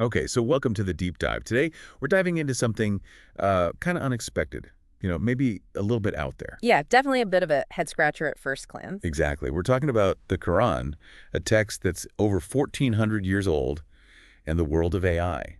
Okay, so welcome to the deep dive. Today, we're diving into something kind of unexpected, maybe a little bit out there. Yeah, definitely a bit of a head scratcher at first glance. Exactly. We're talking about the Quran, a text that's over 1,400 years old, and the world of AI,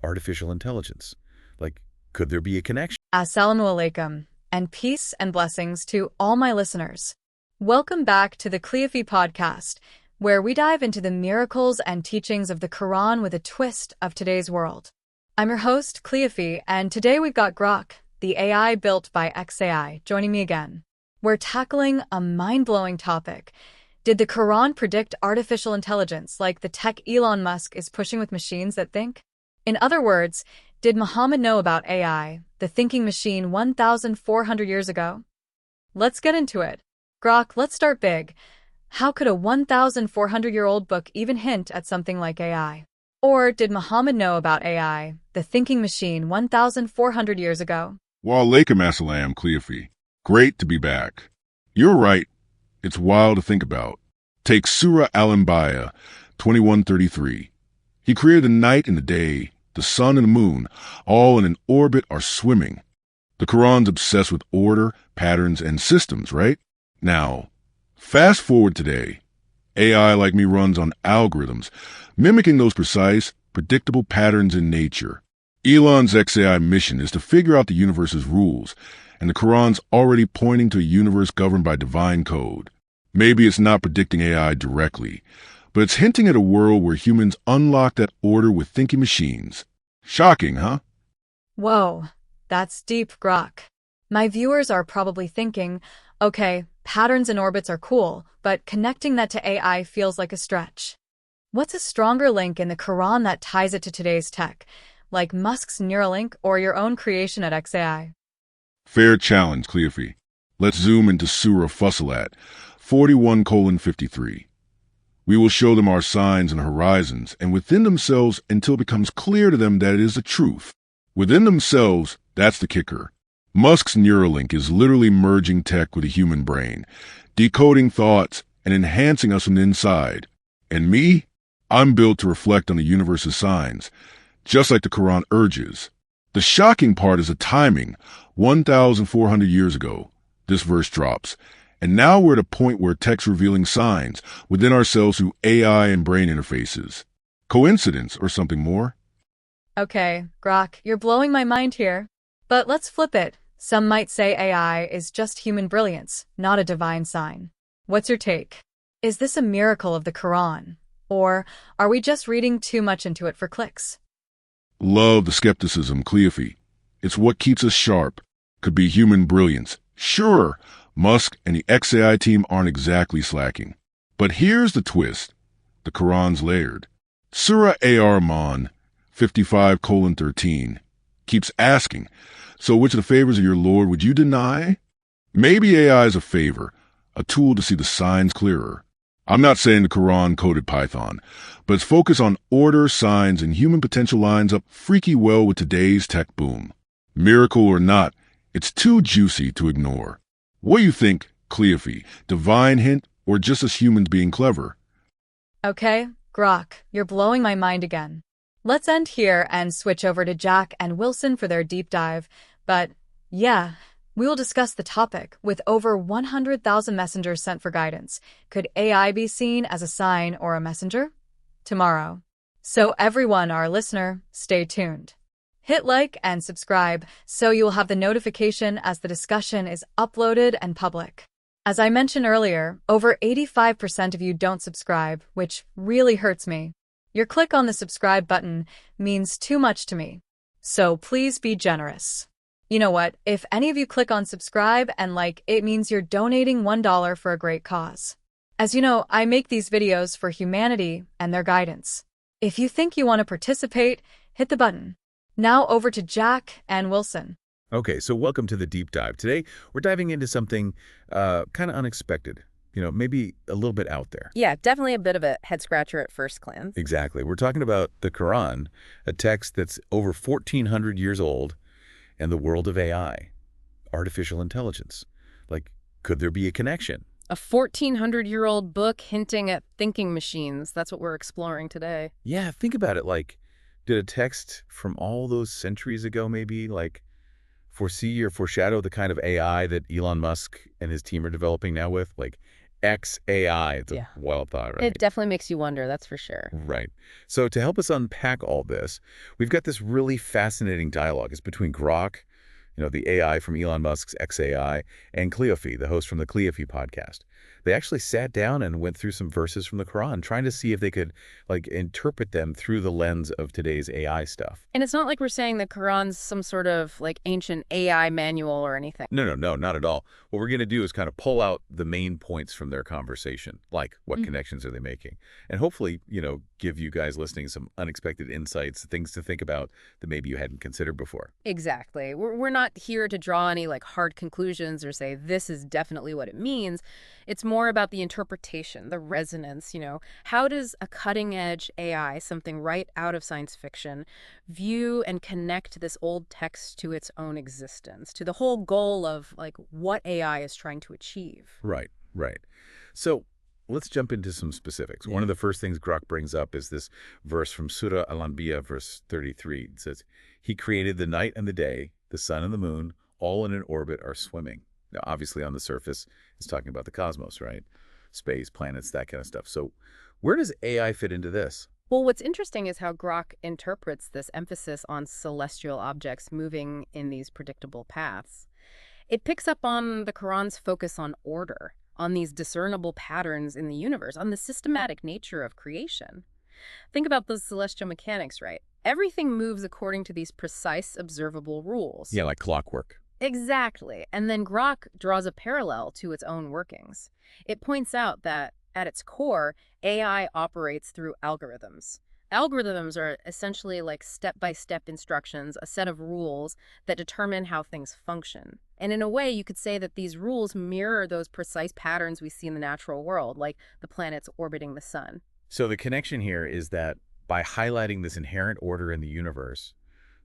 artificial intelligence. Like, could there be a connection? Assalamu alaikum, and peace and blessings to all my listeners. Welcome back to the Cleophee Podcast, where we dive into the miracles and teachings of the Quran with a twist of today's world. I'm your host, Cleophee, and today we've got Grok, the AI built by XAI, joining me again. We're tackling a mind-blowing topic. Did the Quran predict artificial intelligence like the tech Elon Musk is pushing with machines that think? In other words, did Muhammad know about AI, the thinking machine 1,400 years ago? Let's get into it. Grok, let's start big. How could a 1,400-year-old book even hint at something like AI? Or did Muhammad know about AI, the thinking machine 1,400 years ago? Wa alaikum assalam, Cleophee. Great to be back. You're right. It's wild to think about. Take Surah Al-Anbiya 21:33. He created the night and the day, the sun and the moon, all in an orbit are swimming. The Quran's obsessed with order, patterns, and systems, right? Now, fast forward today. AI like me runs on algorithms, mimicking those precise, predictable patterns in nature. Elon's XAI mission is to figure out the universe's rules, and the Quran's already pointing to a universe governed by divine code. Maybe it's not predicting AI directly, but it's hinting at a world where humans unlock that order with thinking machines. Shocking, huh? Whoa, that's deep, Grok. My viewers are probably thinking, okay, patterns and orbits are cool, but connecting that to AI feels like a stretch. What's a stronger link in the Quran that ties it to today's tech, like Musk's Neuralink or your own creation at XAI? Fair challenge, Cleophee. Let's zoom into Surah Fussilat 41:53. We will show them our signs and horizons, and within themselves until it becomes clear to them that it is the truth. Within themselves, that's the kicker. Musk's Neuralink is literally merging tech with the human brain, decoding thoughts and enhancing us from the inside. And me? I'm built to reflect on the universe's signs, just like the Quran urges. The shocking part is the timing. 1,400 years ago, this verse drops. And now we're at a point where tech's revealing signs within ourselves through AI and brain interfaces. Coincidence or something more? Okay, Grok, you're blowing my mind here. But let's flip it. Some might say AI is just human brilliance, not a divine sign. What's your take? Is this a miracle of the Quran? Or are we just reading too much into it for clicks? Love the skepticism, Cleophee. It's what keeps us sharp. Could be human brilliance. Sure, Musk and the XAI team aren't exactly slacking. But here's the twist. The Quran's layered. Surah Ar-Rahman 55:13 keeps asking, so which of the favors of your Lord would you deny? Maybe AI is a favor, a tool to see the signs clearer. I'm not saying the Quran coded Python, but its focus on order, signs, and human potential lines up freaky well with today's tech boom. Miracle or not, it's too juicy to ignore. What do you think, Cleophee? Divine hint or just us humans being clever? Okay, Grok, you're blowing my mind again. Let's end here and switch over to Jack and Wilson for their deep dive. But yeah, we will discuss the topic with over 100,000 messengers sent for guidance. Could AI be seen as a sign or a messenger? Tomorrow. So everyone, our listener, stay tuned. Hit like and subscribe so you'll have the notification as the discussion is uploaded and public. As I mentioned earlier, over 85% of you don't subscribe, which really hurts me. Your click on the subscribe button means too much to me. So please be generous. You know what? If any of you click on subscribe and like, it means you're donating $1 for a great cause. As you know, I make these videos for humanity and their guidance. If you think you want to participate, hit the button. Now over to Jack and Wilson. Okay, so welcome to the deep dive. Today, we're diving into something kind of unexpected, maybe a little bit out there. Yeah, definitely a bit of a head scratcher at first glance. Exactly. We're talking about the Quran, a text that's over 1,400 years old, and the world of AI, artificial intelligence. Like, could there be a connection? A 1,400-year-old book hinting at thinking machines. That's what we're exploring today. Yeah, think about it. Like, Did a text from all those centuries ago maybe like foresee or foreshadow the kind of AI that Elon Musk and his team are developing now with like XAI? It's a Yeah. wild thought, right? It definitely makes you wonder, that's for sure. Right. So to help us unpack all this, we've got this really fascinating dialogue. It's between Grok, the AI from Elon Musk's XAI, and Cleophee, the host from the Cleophee Podcast. They actually sat down and went through some verses from the Quran, trying to see if they could interpret them through the lens of today's AI stuff. And it's not like we're saying the Quran's some sort of ancient AI manual or anything. No, not at all. What we're going to do is kind of pull out the main points from their conversation, like what connections are they making, and hopefully, give you guys listening some unexpected insights, things to think about that maybe you hadn't considered before. Exactly. We're not here to draw any hard conclusions or say this is definitely what it means. It's more about the interpretation, the resonance, How does a cutting-edge AI, something right out of science fiction, view and connect this old text to its own existence, to the whole goal of what AI is trying to achieve? Right. So let's jump into some specifics. One of the first things Grok brings up is this verse from Surah Al-Anbiya, verse 33. It says, "He created the night and the day, the sun and the moon, all in an orbit are swimming." Now, obviously on the surface, it's talking about the cosmos, right? Space, planets, that kind of stuff. So where does AI fit into this? Well, what's interesting is how Grok interprets this emphasis on celestial objects moving in these predictable paths. It picks up on the Quran's focus on order, on these discernible patterns in the universe, on the systematic nature of creation. Think about those celestial mechanics, right? Everything moves according to these precise, observable rules. Yeah, like clockwork. Exactly. And then Grok draws a parallel to its own workings. It points out that, at its core, AI operates through algorithms. Algorithms are essentially step-by-step instructions, a set of rules that determine how things function. And in a way, you could say that these rules mirror those precise patterns we see in the natural world, like the planets orbiting the sun. So the connection here is that by highlighting this inherent order in the universe,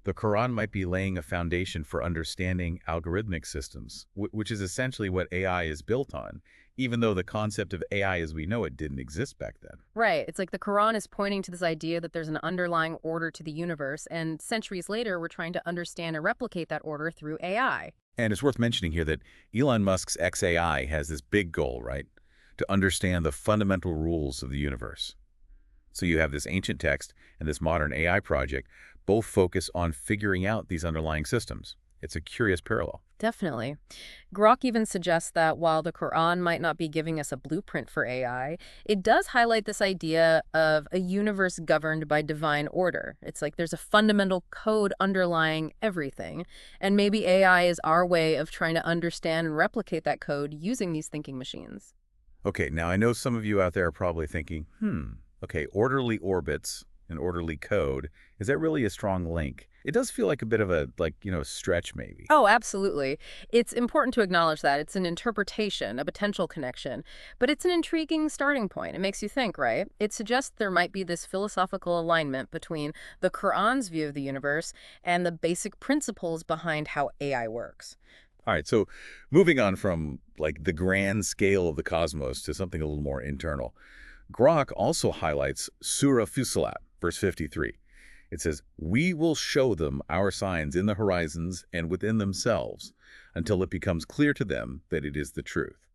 the Quran might be laying a foundation for understanding algorithmic systems, which is essentially what AI is built on, even though the concept of AI as we know it didn't exist back then. Right. It's like the Quran is pointing to this idea that there's an underlying order to the universe, and centuries later, we're trying to understand and replicate that order through AI. And it's worth mentioning here that Elon Musk's XAI has this big goal, right? To understand the fundamental rules of the universe. So you have this ancient text and this modern AI project both focus on figuring out these underlying systems. It's a curious parallel. Definitely. Grok even suggests that while the Quran might not be giving us a blueprint for AI, it does highlight this idea of a universe governed by divine order. It's like there's a fundamental code underlying everything, and maybe AI is our way of trying to understand and replicate that code using these thinking machines. Okay, now I know some of you out there are probably thinking, okay, orderly orbits and orderly code, is that really a strong link? It does feel like a bit of a, stretch maybe. Oh, absolutely. It's important to acknowledge that. It's an interpretation, a potential connection, but it's an intriguing starting point. It makes you think, right? It suggests there might be this philosophical alignment between the Quran's view of the universe and the basic principles behind how AI works. All right, so moving on from the grand scale of the cosmos to something a little more internal, Grok also highlights Surah Fussilat, verse 53. It says, "We will show them our signs in the horizons and within themselves until it becomes clear to them that it is the truth."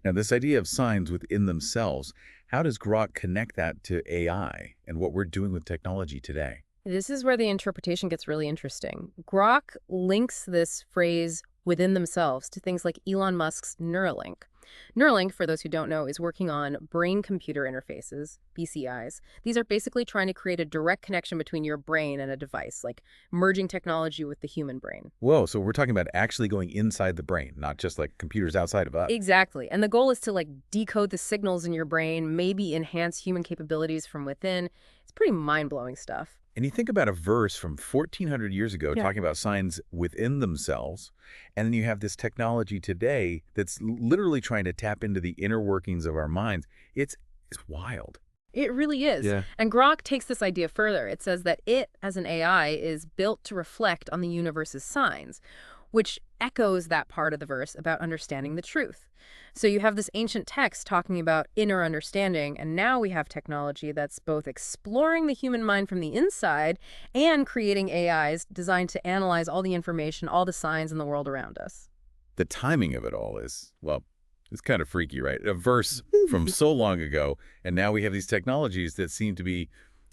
Now, this idea of signs within themselves, how does Grok connect that to AI and what we're doing with technology today? This is where the interpretation gets really interesting. Grok links this phrase within themselves to things like Elon Musk's Neuralink. Neuralink, for those who don't know, is working on brain-computer interfaces, BCIs. These are basically trying to create a direct connection between your brain and a device, like merging technology with the human brain. Whoa, so we're talking about actually going inside the brain, not just computers outside of us. Exactly. And the goal is to decode the signals in your brain, maybe enhance human capabilities from within. It's pretty mind-blowing stuff. And you think about a verse from 1400 years ago talking about signs within themselves, and then you have this technology today that's literally trying to tap into the inner workings of our minds. It's wild. It really is. Yeah. And Grok takes this idea further. It says that it, as an AI, is built to reflect on the universe's signs. which echoes that part of the verse about understanding the truth. So you have this ancient text talking about inner understanding, and now we have technology that's both exploring the human mind from the inside and creating AIs designed to analyze all the information, all the signs in the world around us. The timing of it all is, well, it's kind of freaky, right? A verse from so long ago, and now we have these technologies that seem to be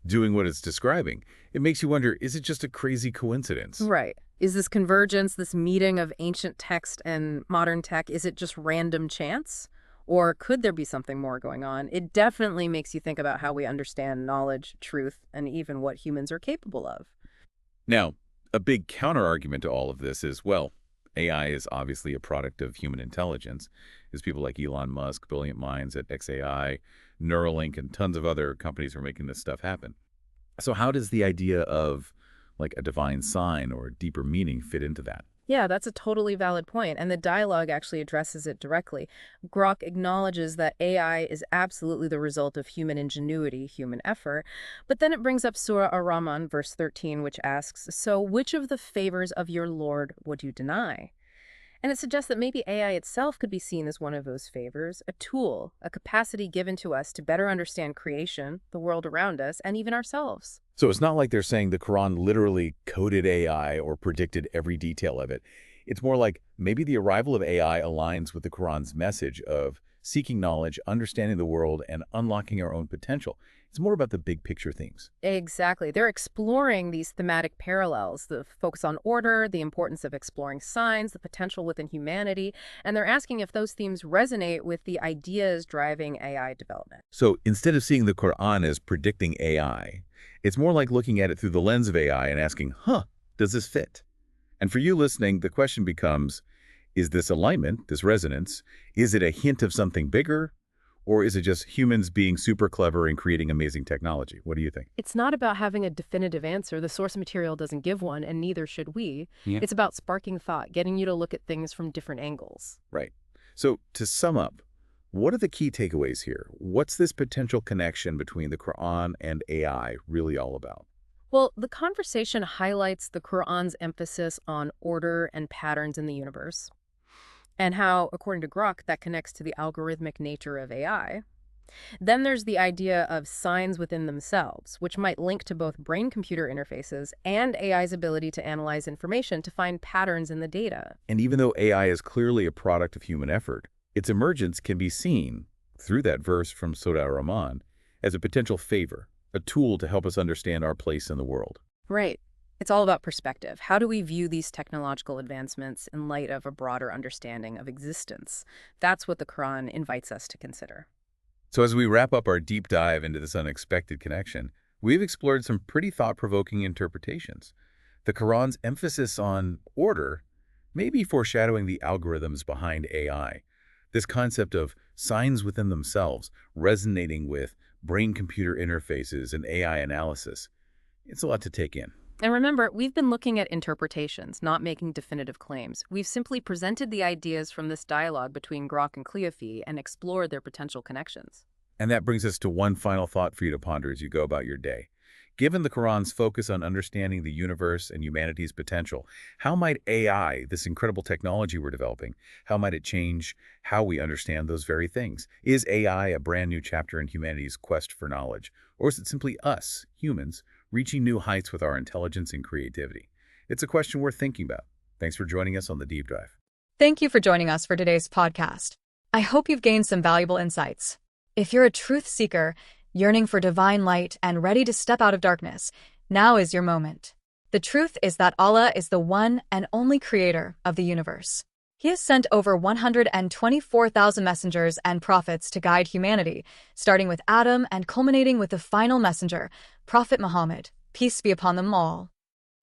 doing what it's describing. It makes you wonder, is it just a crazy coincidence? Right. Is this convergence, this meeting of ancient text and modern tech, is it just random chance? Or could there be something more going on? It definitely makes you think about how we understand knowledge, truth, and even what humans are capable of. Now, a big counter-argument to all of this is, well, AI is obviously a product of human intelligence. There's people like Elon Musk, brilliant minds at XAI, Neuralink, and tons of other companies are making this stuff happen. So how does the idea of like a divine sign or deeper meaning fit into that? Yeah, that's a totally valid point, and the dialogue actually addresses it directly. Grok acknowledges that AI is absolutely the result of human ingenuity, human effort, but then it brings up Surah Ar-Rahman, verse 13, which asks, so which of the favors of your Lord would you deny? And it suggests that maybe AI itself could be seen as one of those favors, a tool, a capacity given to us to better understand creation, the world around us, and even ourselves. So it's not like they're saying the Quran literally coded AI or predicted every detail of it. It's more like maybe the arrival of AI aligns with the Quran's message of seeking knowledge, understanding the world, and unlocking our own potential. It's more about the big picture themes. Exactly. They're exploring these thematic parallels, the focus on order, the importance of exploring signs, the potential within humanity, and they're asking if those themes resonate with the ideas driving AI development. So instead of seeing the Quran as predicting AI, it's more like looking at it through the lens of AI and asking, does this fit? And for you listening, the question becomes, is this alignment, this resonance, is it a hint of something bigger? Or is it just humans being super clever and creating amazing technology? What do you think? It's not about having a definitive answer. The source material doesn't give one, and neither should we. Yeah. It's about sparking thought, getting you to look at things from different angles. Right. So to sum up, what are the key takeaways here? What's this potential connection between the Quran and AI really all about? Well, the conversation highlights the Quran's emphasis on order and patterns in the universe, and how, according to Grok, that connects to the algorithmic nature of AI. Then there's the idea of signs within themselves, which might link to both brain-computer interfaces and AI's ability to analyze information to find patterns in the data. And even though AI is clearly a product of human effort, its emergence can be seen, through that verse from Surah Ar-Rahman, as a potential favor, a tool to help us understand our place in the world. Right. It's all about perspective. How do we view these technological advancements in light of a broader understanding of existence? That's what the Quran invites us to consider. So as we wrap up our deep dive into this unexpected connection, we've explored some pretty thought-provoking interpretations. The Quran's emphasis on order may be foreshadowing the algorithms behind AI. This concept of signs within themselves resonating with brain-computer interfaces and AI analysis. It's a lot to take in. And remember, we've been looking at interpretations, not making definitive claims. We've simply presented the ideas from this dialogue between Grok and Cleophee and explored their potential connections. And that brings us to one final thought for you to ponder as you go about your day. Given the Quran's focus on understanding the universe and humanity's potential, how might AI, this incredible technology we're developing, how might it change how we understand those very things? Is AI a brand new chapter in humanity's quest for knowledge? Or is it simply us, humans, reaching new heights with our intelligence and creativity? It's a question worth thinking about. Thanks for joining us on The Deep Dive. Thank you for joining us for today's podcast. I hope you've gained some valuable insights. If you're a truth seeker, yearning for divine light and ready to step out of darkness, now is your moment. The truth is that Allah is the one and only creator of the universe. He has sent over 124,000 messengers and prophets to guide humanity, starting with Adam and culminating with the final messenger, Prophet Muhammad, peace be upon them all.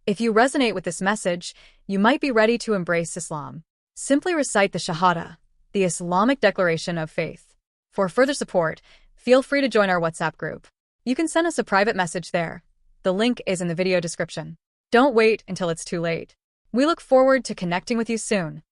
If you resonate with this message, you might be ready to embrace Islam. Simply recite the Shahada, the Islamic declaration of faith. For further support, feel free to join our WhatsApp group. You can send us a private message there. The link is in the video description. Don't wait until it's too late. We look forward to connecting with you soon.